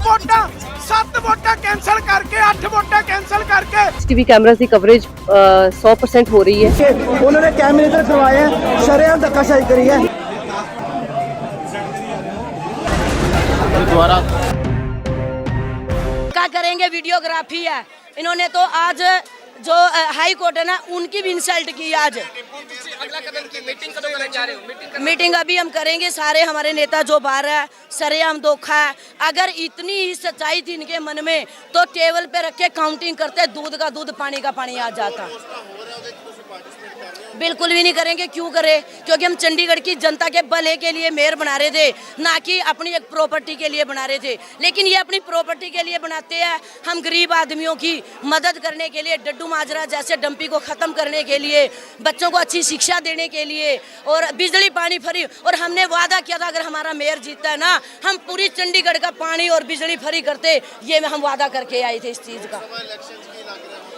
ਵੋਟਾਂ 7 ਵੋਟਾਂ कैंसिल करके 8 वोटा कैंसिल करके टीवी कैमरास की कवरेज 100% हो रही है। उन्होंने कैमरे से करवाया है, शरेआम धक्काशाही करी है। क्या करेंगे, वीडियोग्राफी है। इन्होंने तो आज जो हाई कोर्ट है ना, उनकी भी इंसल्ट की आज। अगला कदम की मीटिंग कब करने जा रहे हो? मीटिंग अभी हम करेंगे, सारे हमारे नेता जो बाहर है, सरेआम धोखा है। अगर इतनी ही सच्चाई थी इनके मन में तो टेबल पे रख के काउंटिंग करते, दूध का दूध पानी का पानी आ जाता। बिल्कुल भी नहीं करेंगे। क्यों करें? क्योंकि हम चंडीगढ़ की जनता के भले के लिए मेयर बना रहे थे, ना कि अपनी एक प्रॉपर्टी के लिए बना रहे थे। लेकिन ये अपनी प्रॉपर्टी के लिए बनाते हैं। हम गरीब आदमियों की मदद करने के लिए, डड्डू माजरा जैसे डंपी को ख़त्म करने के लिए, बच्चों को अच्छी शिक्षा देने के लिए, और बिजली पानी फ्री। और हमने वादा किया था अगर हमारा मेयर जीतता है ना, हम पूरी चंडीगढ़ का पानी और बिजली फ्री करते। ये हम वादा करके आए थे इस चीज़ का।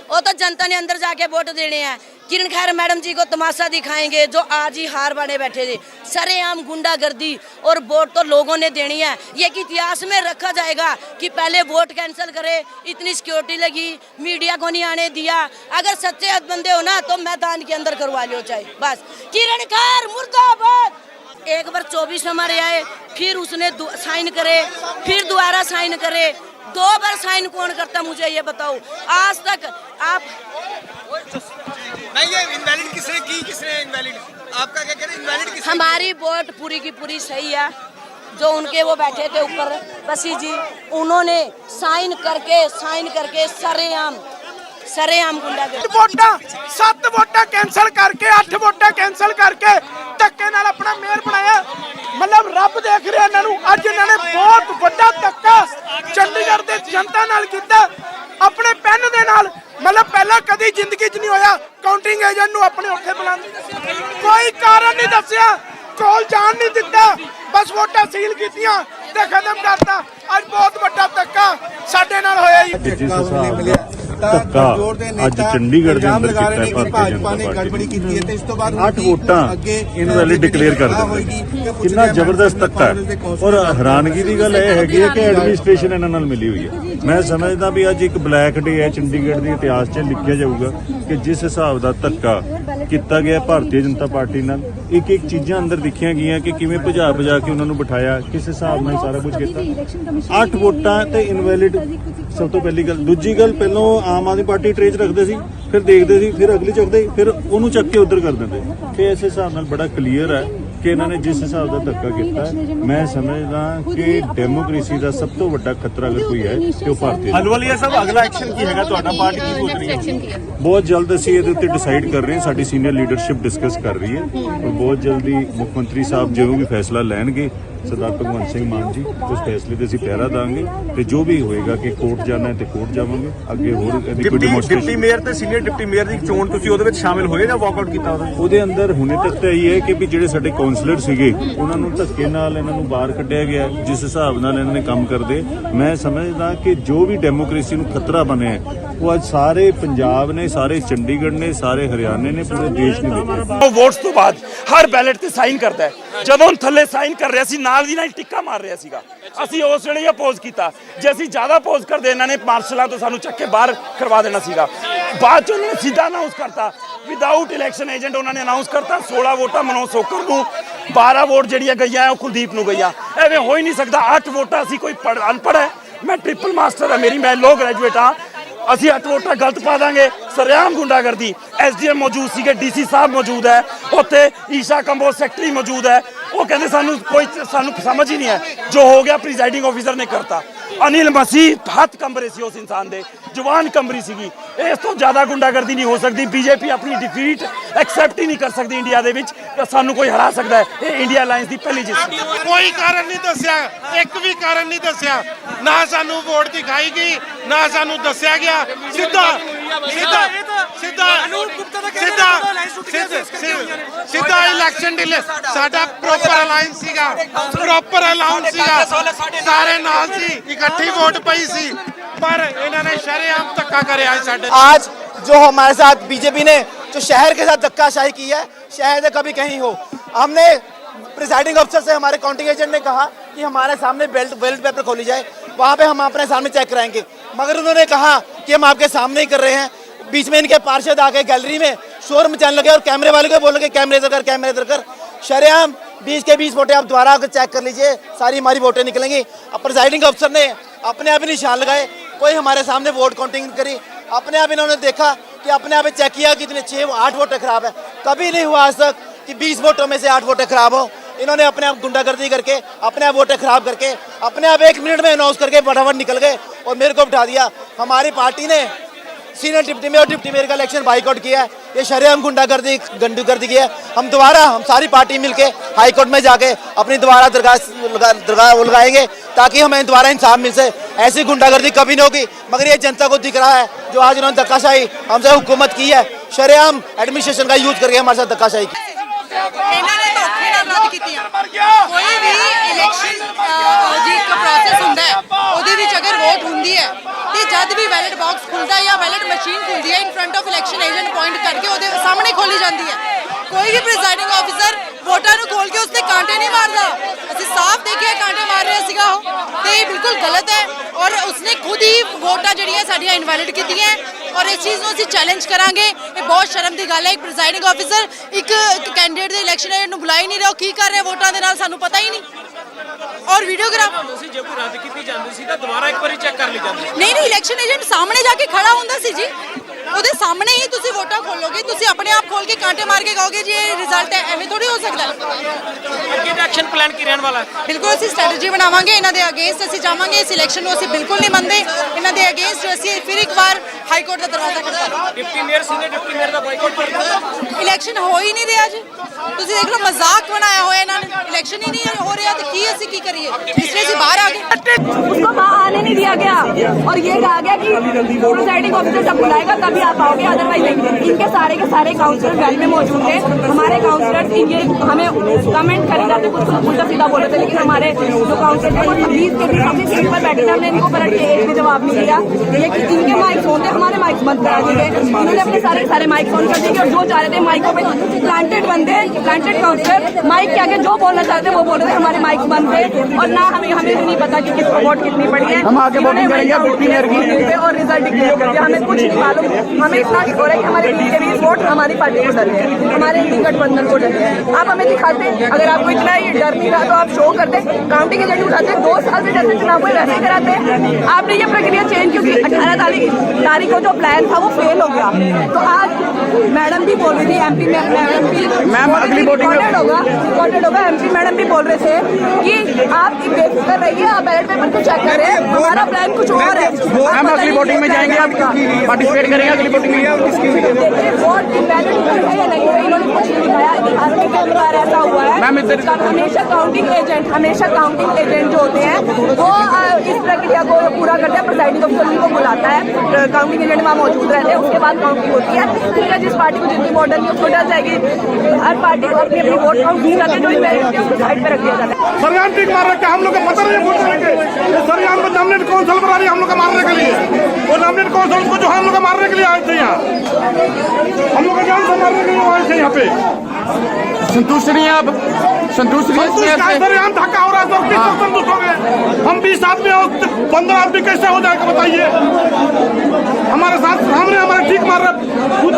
वो तो जनता ने अंदर जाके वोट देने हैं। किरण खैर मैडम जी को तमाशा दिखाएंगे जो आज ही हार बने बैठे थे। सरेआम गुंडागर्दी, और वोट तो लोगों ने देनी है। ये कि इतिहास में रखा जाएगा कि पहले वोट कैंसिल करे, इतनी सिक्योरिटी लगी, मीडिया को नहीं आने दिया। अगर सच्चे बंदे हो ना तो मैदान के अंदर करवा लो चाहे बस। किरण खैर मुर्दाबाद। एक बार 24 नंबर आए, फिर उसने साइन करे, फिर दोबारा साइन करे। 2 बार साइन कौन करता मुझे ये बताओ। आज तक आप नहीं, ये इनवैलिड किसने की, किसने इनवैलिड? आपका क्या कहना है, इनवैलिड किसने? हमारी वोट पूरी की पूरी सही है। जो उनके वो बैठे थे ऊपर बसी जी, उन्होंने साइन करके सरेआम गुंडागर्दी। वोटा 7 वोटा कैंसिल करके 8 वोटा कैंसिल करके धक्के नाल अपना मेयर बनाया। मतलब रब देख रहा इन्हों। अज इन्होंने बहुत बड़ा धक्का चंडीगढ़ की जनता नाल कीता, अपने पेन दे नाल। मतलब पहला कदी जिंदगी च नहीं होया काउंटिंग एजेंट नूं अपने उत्थे बुलांदे, कोई कारण नहीं दस्सिया, कोल जान नहीं दिता, बस वोटां सील कीतियां ते खत्म करता। अज बहुत बड़ा धक्का साडे नाल होया जी। ਧੱਕਾ ਅੱਜ ਚੰਡੀਗੜ੍ਹ ਦੇ ਅੰਦਰ ਕੀਤਾ ਹੈ ਭਾਰਤੀ ਜਨਤਾ ਪਾਰਟੀ 8 ਵੋਟਾਂ ਇਨਵੈਲਿਡ ਡਿਕਲੇਅਰ ਕਰ ਦਿੱਤੇ। ਕਿੰਨਾ ਜ਼ਬਰਦਸਤ ਧੱਕਾ ਹੈ। ਔਰ ਹੈਰਾਨਗੀ ਦੀ ਗੱਲ ਇਹ ਹੈਗੀ ਹੈ ਕਿ ਐਡਮਿਨਿਸਟ੍ਰੇਸ਼ਨ ਇਹਨਾਂ ਨਾਲ ਮਿਲੀ ਹੋਈ ਹੈ। ਮੈਂ ਸਮਝਦਾ ਵੀ ਅੱਜ ਇੱਕ ਬਲੈਕ ਡੇ ਹੈ ਚੰਡੀਗੜ੍ਹ ਦੇ ਇਤਿਹਾਸ 'ਚ ਲਿਖਿਆ ਜਾਊਗਾ ਕਿ ਜਿਸ ਹਿਸਾਬ ਦਾ ਧੱਕਾ ਕੀਤਾ ਗਿਆ ਭਾਰਤੀ ਜਨਤਾ ਪਾਰਟੀ ਨਾਲ, ਇੱਕ ਚੀਜ਼ਾਂ ਅੰਦਰ ਦਿਖੀਆਂ ਗਈਆਂ ਕਿ ਕਿਵੇਂ ਭਜਾ ਕੇ ਉਹਨਾਂ ਨੂੰ ਬਿਠਾਇਆ, ਕਿਸ ਹਿਸਾਬ ਨਾਲ ਸਾਰਾ ਕੁਝ ਕੀਤਾ। 8 ਵੋਟਾਂ ਤੇ ਇਨਵੈਲਿਡ ਸਭ ਤੋਂ ਪਹਿਲੀ ਗੱਲ। ਦੂਜੀ ਗੱਲ, ਪਹਿਲਾਂ ਆਮ ਆਦਮੀ ਪਾਰਟੀ ਟਰੇਜ ਰੱਖਦੇ ਸੀ, ਫਿਰ ਦੇਖਦੇ ਸੀ, ਫਿਰ ਅਗਲੀ ਚੱਕਦੇ, ਫਿਰ ਉਹਨੂੰ ਚੱਕ ਕੇ ਉਧਰ ਕਰ ਦਿੰਦੇ। ਤੇ ਇਸ ਹਿਸਾਬ ਨਾਲ ਬੜਾ ਕਲੀਅਰ ਹੈ ਕਿ ਇਹਨਾਂ ਨੇ ਜਿਸ ਹਿਸਾਬ ਦਾ ਧੱਕਾ ਕੀਤਾ, ਮੈਂ ਸਮਝਦਾ ਕਿ ਡੈਮੋਕ੍ਰੇਸੀ ਦਾ ਸਭ ਤੋਂ ਵੱਡਾ ਖਤਰਾ ਅਗਰ ਕੋਈ ਹੈ ਤੇ ਉਹ ਭਾਰਤੀ। ਅਲਵਾਲੀਆ ਸਾਹਿਬ, ਅਗਲਾ ਐਕਸ਼ਨ ਕੀ ਹੈਗਾ ਤੁਹਾਡਾ? ਪਾਰਟੀ ਕੀ ਸੋਚ ਰਹੀ ਹੈ? ਬਹੁਤ ਜਲਦ ਅਸੀਂ ਇਹਦੇ ਉੱਤੇ ਡਿਸਾਈਡ ਕਰ ਰਹੇ ਹਾਂ। ਸਾਡੀ ਸੀਨੀਅਰ ਲੀਡਰਸ਼ਿਪ ਡਿਸਕਸ ਕਰ ਰਹੀ ਹੈ ਔਰ ਬਹੁਤ ਜਲਦੀ ਮੁੱਖ ਮੰਤਰੀ ਸਾਹਿਬ ਜੋ ਵੀ ਫੈਸਲਾ ਲੈਣਗੇ, ਸਰਦਾਰ ਭਗਵੰਤ ਸਿੰਘ ਮਾਨ ਜੀ, ਉਸ ਫੈਸਲੇ ਤੇ ਅਸੀਂ ਪਹਿਰਾ ਦਾਂਗੇ। ਤੇ ਜੋ ਵੀ ਹੋਏਗਾ ਕਿ ਕੋਰਟ ਜਾਣਾ ਹੈ ਤੇ ਕੋਰਟ ਜਾਵਾਂਗੇ। ਅੱਗੇ ਹੋਰ ਡਿਪਟੀ ਮੇਅਰ ਤੇ ਸੀਨੀਅਰ ਡਿਪਟੀ ਮੇਅਰ ਦੀ ਚੋਣ ਤੁਸੀਂ ਉਹਦੇ ਵਿੱਚ ਸ਼ਾਮਿਲ ਹੋਏ ਜਾਂ ਵਾਕਆਊਟ ਕੀਤਾ ਉਹਦੇ ਅੰਦਰ? ਹੁਣੇ ਤੱਕ ਤਾਂ ਇਹੀ ਹੈ ਕਿ ਵੀ ਜਿਹੜੇ ਸਾਡੇ ਕਾਉਂਸਲਰ ਸੀਗੇ ਉਹਨਾਂ ਨੂੰ ਧੱਕੇ ਨਾਲ ਇਹਨਾਂ ਨੂੰ ਬਾਹਰ ਕੱਢਿਆ ਗਿਆ। ਜਿਸ ਹਿਸਾਬ ਨਾਲ ਇਹਨਾਂ ਨੇ ਕੰਮ ਕਰਦੇ, ਮੈਂ ਸਮਝਦਾ ਕਿ ਜੋ ਵੀ ਡੈਮੋਕ੍ਰੇਸੀ ਨੂੰ ਖਤਰਾ ਬਣਿਆ ਉਹ ਅੱਜ ਸਾਰੇ ਪੰਜਾਬ ਨੇ, ਸਾਰੇ ਚੰਡੀਗੜ੍ਹ ਨੇ, ਸਾਰੇ ਹਰਿਆਣੇ ਨੇ, ਪੂਰੇ ਦੇਸ਼ ਨੇ ਦੇਖਿਆ। ਵੋਟਸ ਤੋਂ ਬਾਅਦ ਹਰ ਬੈਲਟ ਤੇ ਸਾਈਨ ਕਰਦਾ ਹੈ। ਜਦੋਂ ਥੱਲੇ ਸਾਈਨ ਕਰ ਰਿਹਾ ਸੀ, ਨਾਲ ਦੀ ਨਾਲ ਟਿੱਕਾ ਮਾਰ ਰਿਹਾ ਸੀਗਾ। ਅਸੀਂ ਉਸ ਵੇਲੇ ਅਪੋਜ਼ ਕੀਤਾ। ਜੇ ਅਸੀਂ ਜ਼ਿਆਦਾ ਅਪੋਜ਼ ਕਰਦੇ, ਇਹਨਾਂ ਨੇ ਮਾਰਸ਼ਲਾਂ ਤੋਂ ਸਾਨੂੰ ਚੱਕ ਕੇ ਬਾਹਰ ਕਰਵਾ ਦੇਣਾ ਸੀਗਾ। ਬਾਅਦ ਚ ਉਹਨਾਂ ਨੇ ਸਿੱਧਾ ਅਨਾਉਂਸ ਕਰਤਾ, ਵਿਦਆਊਟ ਇਲੈਕਸ਼ਨ ਏਜੰਟ ਉਹਨਾਂ ਨੇ ਅਨਾਉਂਸ ਕਰਤਾ 16 ਵੋਟਾਂ ਮਨੋਜ ਸੋਕਰ ਨੂੰ, 12 ਵੋਟ ਜਿਹੜੀਆਂ ਗਈਆਂ ਉਹ ਕੁਲਦੀਪ ਨੂੰ ਗਈਆਂ। ਐਵੇਂ ਹੋ ਹੀ ਨਹੀਂ ਸਕਦਾ। 8 ਵੋਟਾਂ ਅਸੀਂ ਕੋਈ ਅਨਪੜ੍ਹ ਹੈ, ਮੈਂ ਟ੍ਰਿਪਲ ਮਾਸਟਰ ਹੈ, ਮੇਰੀ ਮੈਂ ਲੋ ਗ੍ਰੈਜੂਏਟ ਹਾਂ। ਅਸੀਂ 8 ਵੋਟਾਂ ਗਲਤ ਪਾ ਦਾਂਗੇ। ਸਰਿਆਮ ਗੁੰਡਾਗਰਦੀ। ਐਸਡੀਐਮ ਮੌਜੂਦ ਸੀਗੇ, ਡੀਸੀ ਸਾਹਿਬ ਮੌਜੂਦ ਹੈ ਉੱਥੇ, ਈਸ਼ਾ ਕੰਬੋਜ ਸੈਕਟਰੀ ਮੌਜੂਦ ਹੈ। ਉਹ ਕਹਿੰਦੇ ਸਾਨੂੰ ਸਮਝ ਹੀ ਨਹੀਂ ਹੈ। ਜੋ ਹੋ ਗਿਆ ਪ੍ਰੀਜ਼ਾਈਡਿੰਗ ਆਫੀਸਰ ਨੇ ਕਰਤਾ। ਅਨਿਲ ਮਸੀਹ ਹੱਥ ਕੰਬਰੇ ਸੀ ਉਸ ਇਨਸਾਨ ਦੇ, ਜ਼ੁਬਾਨ ਕੰਬਰੀ ਸੀਗੀ। ਇਸ ਤੋਂ ਜ਼ਿਆਦਾ ਗੁੰਡਾਗਰਦੀ ਨਹੀਂ ਹੋ ਸਕਦੀ। ਬੀਜੇਪੀ ਆਪਣੀ ਡਿਫੀਟ ਐਕਸੈਪਟ ਹੀ ਨਹੀਂ ਕਰ ਸਕਦੀ ਇੰਡੀਆ ਦੇ ਵਿੱਚ। ਸਾਨੂੰ ਕੋਈ ਹਰਾ ਸਕਦਾ ਹੈ। ਇਹ ਇੰਡੀਆ ਅਲਾਈਅੰਸ ਦੀ ਪਹਿਲੀ ਜਿੱਤ। ਕੋਈ ਕਾਰਨ ਨਹੀਂ ਦੱਸਿਆ, ਇੱਕ ਵੀ ਕਾਰਨ ਨਹੀਂ ਦੱਸਿਆ। ਨਾ ਸਾਨੂੰ ਵੋਟ ਦਿਖਾਈ ਗਈ, ਨਾ ਸਾਨੂੰ ਦੱਸਿਆ ਗਿਆ। ਸਿੱਧਾ ਇਲੈਕਸ਼ਨ ਡਿਲੇ। ਸਾਡਾ ਪ੍ਰੋਪਰ ਅਲਾਈਅੰਸ ਸੀਗਾ, ਪ੍ਰੋਪਰ ਅਲਾਊਂਸ ਸੀਗਾ, ਸਾਰੇ ਨਾਲ ਸੀ, ਇਕੱਠੀ ਵੋਟ ਪਈ ਸੀ, पर इन्होंने शरेआम धक्का करे। आज जो हमारे साथ बीजेपी ने जो शहर के साथ धक्काशाही की है, शहर में कभी कहीं हो। हमने प्रिसाइडिंग अफसर से हमारे काउंटिंग एजेंट ने कहा कि हमारे सामने बैलेट पेपर खोली जाए, वहाँ पे हम अपने सामने चेक कराएंगे, मगर उन्होंने कहा कि हम आपके सामने ही कर रहे हैं। बीच में इनके पार्षद आके गैलरी में शोर मचाने लगे और कैमरे वाले को बोल लगे कैमरे इधर कर, कैमरे इधर कर। शरेआम 20 के 20 वोटें आप दोबारा आकर चेक कर लीजिए, सारी हमारी वोटें निकलेंगी। अब प्रिसाइडिंग अफसर ने अपने आप ही निशान लगाए, कोई हमारे सामने वोट काउंटिंग करी, अपने आप इन्होंने देखा कि अपने आप चेक किया कि इतने 6-8 वोटें खराब है। कभी नहीं हुआ आज तक कि 20 वोटों में से 8 वोटें खराब हो। इन्होंने अपने आप गुंडागर्दी करके अपने आप वोटें खराब करके अपने आप 1 मिनट में अनाउंस करके फटाफट निकल गए और मेरे को बिठा दिया। हमारी पार्टी ने सीनियर डिप्टी मेयर और डिप्टी मेयर का इलेक्शन बाइकआउट किया है। ये शरेआम गुंडागर्दी की है। हम सारी पार्टी मिलके हाई कोर्ट में जाके अपनी दोबारा दरगाह लगाएंगे ताकि हमें दोबारा इंसाफ मिल सके। ऐसी गुंडागर्दी कभी नहीं होगी, मगर ये जनता को दिख रहा है जो आज इन्होंने धक्काशाही हमसे हुकूमत की है, शरेआम एडमिनिस्ट्रेशन का यूज करके हमारे साथ धक्काशाही की। ਇਹਨਾਂ ਨੇ ਧੋਖੇ ਨਾਲ ਰੱਦ ਕੀਤੀਆਂ। ਕੋਈ ਵੀ ਇਲੈਕਸ਼ਨ ਦੀ ਇੱਕ ਪ੍ਰੋਸੈਸ ਹੁੰਦਾ ਹੈ, ਉਹਦੇ ਵਿੱਚ ਅਗਰ ਵੋਟ ਹੁੰਦੀ ਹੈ ਤੇ ਜਦ ਵੀ ਬੈਲਟ ਬਾਕਸ ਖੁੱਲਦਾ ਹੈ ਜਾਂ ਬੈਲਟ ਮਸ਼ੀਨ ਖੁੱਲਦੀ ਹੈ, in front of election agent point ਕਰਕੇ ਉਹਦੇ ਸਾਹਮਣੇ ਖੋਲੀ ਜਾਂਦੀ ਹੈ। ਕੋਈ ਵੀ ਪ੍ਰੀਜ਼ਾਈਡਿੰਗ ਆਫੀਸਰ ਵੋਟਾਂ ਨੂੰ ਖੋਲ ਕੇ ਉਸ ਤੇ ਕਾਂਟੇ ਨਹੀਂ ਮਾਰਦਾ। ਅਸੀਂ ਸਾਫ਼ ਦੇਖਿਆ ਕਾਂਟੇ ਮਾਰ ਰਿਹਾ ਸੀਗਾ ਉਹ, ਤੇ ਇਹ ਬਿਲਕੁਲ ਗਲਤ ਹੈ ਔਰ ਉਸਨੇ ਖੁਦ ਹੀ ਵੋਟਾਂ ਜਿਹੜੀਆਂ ਸਾਡੀਆਂ ਇਨਵੈਲਿਡ ਕੀਤੀਆਂ ਔਰ ਇਸ ਚੀਜ਼ ਨੂੰ ਅਸੀਂ ਚੈਲੰਜ ਕਰਾਂਗੇ। ਇਹ ਬਹੁਤ ਸ਼ਰਮ ਦੀ ਗੱਲ ਹੈ, ਇੱਕ ਪ੍ਰੀਜ਼ਾਈਡਿੰਗ ਆਫੀਸਰ ਇੱਕ ਕੈਂਡੀਡੇਟ ਦੇ ਇਲੈਕਸ਼ਨ ਏਜੰਟ ਨੂੰ ਬੁਲਾ ਹੀ ਨਹੀਂ ਰਿਹਾ, ਉਹ ਕੀ ਕਰ ਰਿਹਾ ਵੋਟਾਂ ਦੇ ਨਾਲ ਸਾਨੂੰ ਪਤਾ ਹੀ ਨਹੀਂ। ਔਰ ਵੀਡੀਓਗ੍ਰਾਫ ਤੁਸੀਂ ਜੇ ਕੋਈ ਰੱਦ ਕੀਤੀ ਜਾਂਦੀ ਸੀ ਤਾਂ ਦੁਬਾਰਾ ਇੱਕ ਵਾਰੀ ਚੈੱਕ ਕਰ ਲਈ ਜਾਂਦੀ। ਨਹੀਂ ਇਲੈਕਸ਼ਨ ਏਜੰਟ ਸਾਹਮਣੇ ਜਾ ਕੇ ਖੜਾ ਹੁੰਦਾ ਸੀ ਜੀ, ਉਹਦੇ ਸਾਹਮਣੇ ਹੀ ਤੁਸੀਂ ਵੋਟਾਂ ਖੋਲੋਗੇ, ਤੁਸੀਂ ਆਪਣੇ ਆਪ ਖੋਲ ਕੇ ਕਾਂਟੇ ਮਾਰ ਕੇ ਕਹੋਗੇ ਜੀ ਇਹ ਰਿਜ਼ਲਟ ਹੈ, ਐਵੇਂ ਥੋੜੀ ਹੋ ਸਕਦਾ। ਅੱਗੇ ਦਾ ਐਕਸ਼ਨ ਪਲਾਨ ਕੀ ਰਹਿਣ ਵਾਲਾ ਹੈ? ਬਿਲਕੁਲ ਅਸੀਂ ਸਟ੍ਰੈਟਜੀ ਬਣਾਵਾਂਗੇ, ਇਹਨਾਂ ਦੇ ਅਗੇਂਸਟ ਅਸੀਂ ਜਾਵਾਂਗੇ। ਇਸ ਇਲੈਕਸ਼ਨ ਨੂੰ ਅਸੀਂ ਬਿਲਕੁਲ ਨਹੀਂ ਮੰਨਦੇ, ਇਹਨਾਂ ਦੇ ਅਗੇਂਸਟ ਅਸੀਂ ਫਿਰ ਇੱਕ ਵਾਰ ਹਾਈ ਕੋਰਟ ਦਾ ਦਰਵਾਜ਼ਾ ਖੜਕਾਵਾਂਗੇ। Deputy mayor senior deputy mayor ਦਾ ਬਾਈਕਾਟ ਕਰ ਦਿੱਤਾ। ਇਲੈਕਸ਼ਨ ਹੋ ਹੀ ਨਹੀਂ ਰਿਹਾ ਜੀ, ਤੁਸੀਂ ਦੇਖ ਲਓ ਮਜ਼ਾਕ ਬਣਾਇਆ ਹੋਇਆ ਇਹਨਾਂ ਨੇ। ਇਲੈक्शन ही नहीं हो रहा तो की की करिए, इसलिए से बाहर आ गए। उसको वहाँ आने नहीं दिया गया और ये कहा गया कि प्रिसाइडिंग ऑफिसर जब बुलाएगा तभी आप आओगे, अदरवाइज नहीं। इनके सारे के सारे काउंसलर वैल में मौजूद थे। हमारे काउंसलर ये हमें कमेंट करे जाते कुछ उल्टा सीधा बोल रहे थे, लेकिन हमारे जो काउंसलर थे वो 20 के 20 अपनी सीट पर बैठे थे। हमने इनको पलट के एक भी जवाब नहीं दिया, लेकिन इनके माइक ऑन थे, हमारे माइक बंद करा दिए। इन्होंने अपने सारे माइक ऑन कर दिए और जो चाह रहे थे माइकों पे प्लांटेड बंदे, प्लांटेड काउंसलर माइक के आगे जो बोलना चाहते वो बोल रहे थे, हमारे माइक बंद थे। और ना हमें नहीं पता कि किसको वोट कितनी पड़ी है। हम आगे वोटिंग करेंगे और रिजल्ट डिक्लेयर कर दिया, हमें कुछ नहीं मालूम। हमें इतना हो रहा है कि हमारे 20 के 20 वोट हमारी पार्टी को डर है, हमारे गठबंधन को डर है। आप हमें दिखाते, अगर आपको इतना ही डर नहीं रहा तो आप शो करते, काउंटिंग एजेंट उठाते, 2 साल से जैसे चुनाव को वैसे कराते। आपने ये प्रक्रिया चेंज क्यों की? 18 तारीख को जो प्लान था वो फेल हो गया। तो आज मैडम भी बोल रही थी, एमपी मैडम भी, मैम अगली वोटिंग रिकॉर्डेड होगा, एमपी मैडम भी बोल रहे थे कि आप बेफिक्र रहिए, आप बैलेट पेपर को चेक करें, हमारा प्लान कुछ और है। मैम अगली वोटिंग में जाएंगे, आप पार्टिसिपेट करेंगे अगली वोटिंग में? देखिए वोट की बैलेट है या नहीं है, इन्होंने कुछ नहीं दिखाया। इतिहास में कई बार ऐसा हुआ है, हमेशा काउंटिंग एजेंट जो होते हैं वो इस प्रक्रिया को पूरा करते हैं। प्रिसाइडिंग ऑफिसर उनको बुलाता है, काउंटिंग एजेंट वहाँ मौजूद रहते हैं, उसके बाद काउंटिंग होती है। ठीक है, जिस पार्टी को जितनी वोट डाली उसको डल जाएगी। हर पार्टी को अपनी अपनी वोट काउंट की जाती है, साइड पे रख दिया जाता है। सरयान टिक मार रखे, हम लोग को पता नहीं वोट करेंगे। सरयान में नॉमिनेट कौंसिल बना रही है हम लोग को मारने के लिए, वो नॉमिनेट कौंसिल को जो हम लोग को मारने के लिए आए थे यहाँ, हम लोग को जान से मारने के लिए आए थे यहाँ पे। संतुष्ट नहीं है आप? संतुष्ट सरयान धक्का हो रहा है सर, किस संतुष्ट हो गए? हम 20 आदमी और 15 आदमी कैसे हो जाएगा बताइए? हमारे साथ सामने हमारे ठीक मार रहा है,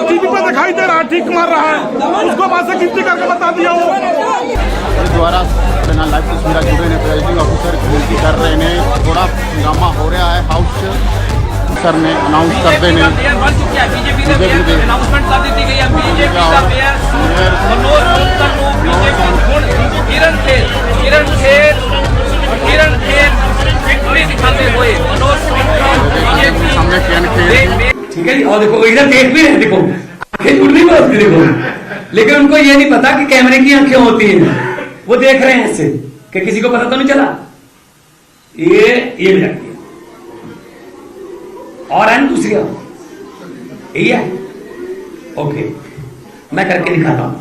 टीवी पे दिखाई दे रहा है ठीक मार रहा है, उसको बाद से गिनती करके बता दिया वो द्वारा लाइव तस्वीर जुड़े ने प्रिसाइडिंग ऑफिसर गिनती कर रहे ने, थोड़ा हंगामा हो रहा है। हाउस सर ने अनाउंस कर देने अनाउंसमेंट कर दी गई है। बीजेपी का मेयर मनोज उत्तर को बीजेपी किरण खेल विक्ट्री दिखाते हुए मनोज सामने ठीक है जी। और देखो इधर देख भी रहे, देखो आंखें जुड़ नहीं होती देखो, लेकिन उनको ये नहीं पता कि कैमरे की आंखें होती हैं, वो देख रहे हैं ऐसे कि किसी को पता तो नहीं चला। ये भी लगती है और है दूसरी यही है। ओके, मैं करके दिखाता हूं।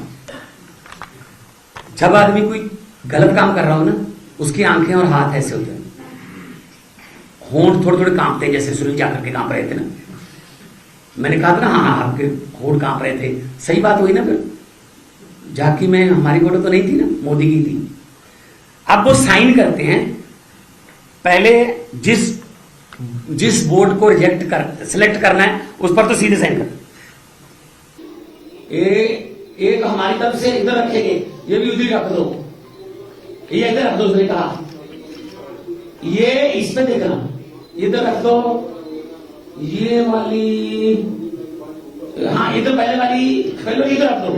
जब आदमी कोई गलत काम कर रहा हो ना, उसकी आंखें और हाथ ऐसे होते हैं, होंठ थोड़े थोड़े कांपते हैं, जैसे सुनील जाकर के कांप रहे थे ना। मैंने कहा था ना, हाँ आपके होंठ कांप रहे थे, सही बात हुई ना। फिर झांकी में हमारी फोटो तो नहीं थी ना, मोदी की थी। अब वो साइन करते हैं, पहले जिस बोर्ड को सिलेक्ट करना है उस पर तो सीधे साइन कर। एक हमारी तरफ से इधर रखेंगे, ये भी उधर रख दो, ये इधर रख दो, उसने कहा ये इस पे देखना, इधर रख दो, ये वाली, हाँ इधर पहले वाली इधर रख दो,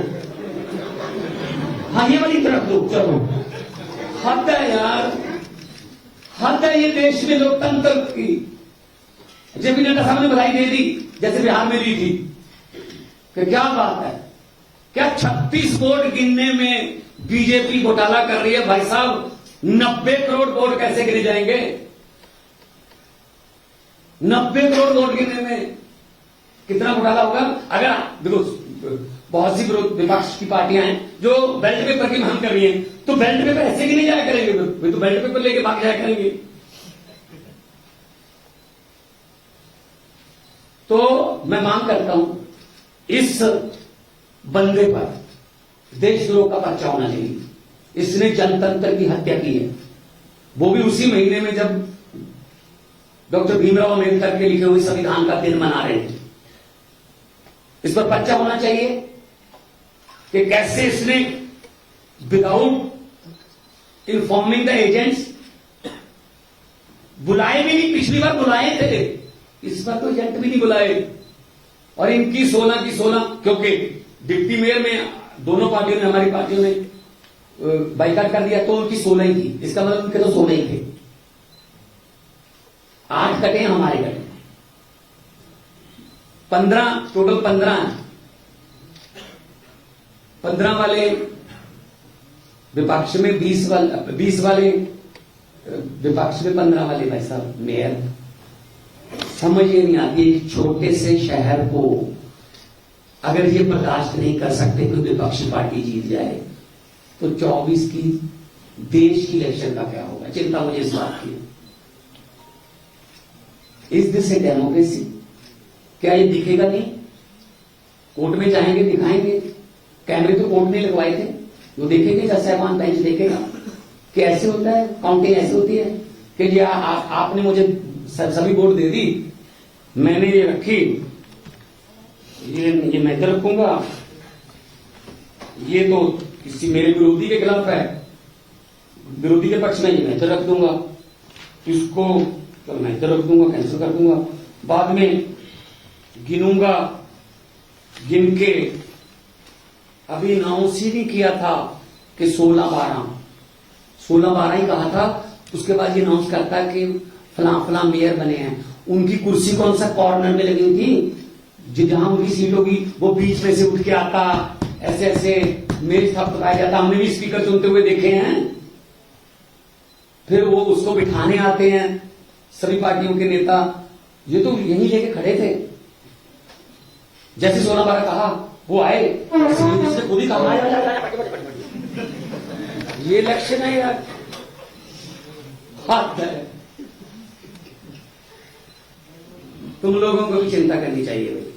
हाँ ये वाली इधर रख दो। चलो हद है यार, हद है ये देश में लोकतंत्र की। जब नड्डा साहब ने बधाई दे दी जैसे बिहार में दी थी, कि क्या बात है, क्या 36 वोट गिनने में बीजेपी घोटाला कर रही है। भाई साहब 90 करोड़ वोट कैसे गिने जाएंगे? 90 करोड़ वोट गिनने में कितना घोटाला होगा? अगर देखो बहुत सी विपक्ष की पार्टियां हैं जो बेल्ट पेपर की मांग कर रही हैं, तो बेल्ट पेपर ऐसे भी नहीं जाया करेंगे, वे तो बेल्ट पेपर लेके भाग जाया करेंगे। तो मैं मांग करता हूं इस बंदे पर देशद्रोह का पर्चा होना चाहिए। इसने जनतंत्र की हत्या की है, वो भी उसी महीने में जब डॉक्टर भीमराव अम्बेडकर के लिखे हुए संविधान का दिन मना रहे थे। इस पर पर्चा होना चाहिए कि कैसे इसने विदाउट इन्फॉर्मिंग द एजेंट्स, बुलाए भी नहीं, पिछली बार बुलाए थे, इस बार तो एजेंट भी नहीं बुलाए। और इनकी 16 की 16, क्योंकि डिप्टी मेयर में दोनों पार्टियों ने, हमारी पार्टियों ने बाइकाट कर दिया, तो उनकी 16 ही थी, इसका मतलब उनके तो 16 ही थे। 8 कटे हमारे कटे, 15 टोटल 15 वाले विपक्ष में, 20 वाले विपक्ष में, 15 वाले भाई साहब मेयर। समझ ये नहीं आती, एक छोटे से शहर को अगर ये बर्दाश्त नहीं कर सकते कि विपक्षी पार्टी जीत जाए, तो 24 की देश की इलेक्शन का क्या होगा? चिंता मुझे इस बात की। Is this a democracy? क्या ये दिखेगा नहीं? कोर्ट में जाएंगे, दिखाएंगे, कैमरे तो कोर्ट ने लगवाए थे, वो देखेंगे, जज साहबान बेंच देखेगा कि ऐसे होता है, काउंटिंग ऐसे होती है कि ये आपने मुझे सभी वोट दे दी, मैंने ये रखी, ये मैं इधर रखूंगा, ये तो किसी मेरे विरोधी के खिलाफ है, विरोधी के पक्ष में, ये मैं इधर रख दूंगा, इसको तो मैं इधर रख दूंगा, कैंसिल कर दूंगा, बाद में गिनूंगा, गिन के अभी अनाउंस ही नहीं किया था कि 16-12 ही कहा था, उसके बाद ये अनाउंस करता कि फलां मेयर बने हैं। उनकी कुर्सी कौन सा कॉर्नर में लगी हुई थी, जहां उनकी सीट होगी वो बीच में से उठ के आता, ऐसे ऐसे मेरी थपथपाया जाता, हमने भी स्पीकर सुनते हुए देखे हैं। फिर वो उसको बिठाने आते हैं सभी पार्टियों के नेता, ये तो यहीं लेके खड़े थे। जैसे 16-12 कहा वो आए, इसने खुद ही कहा ये इलेक्शन है यार, हाथ है। तुम लोगों को भी चिंता करनी चाहिए भाई।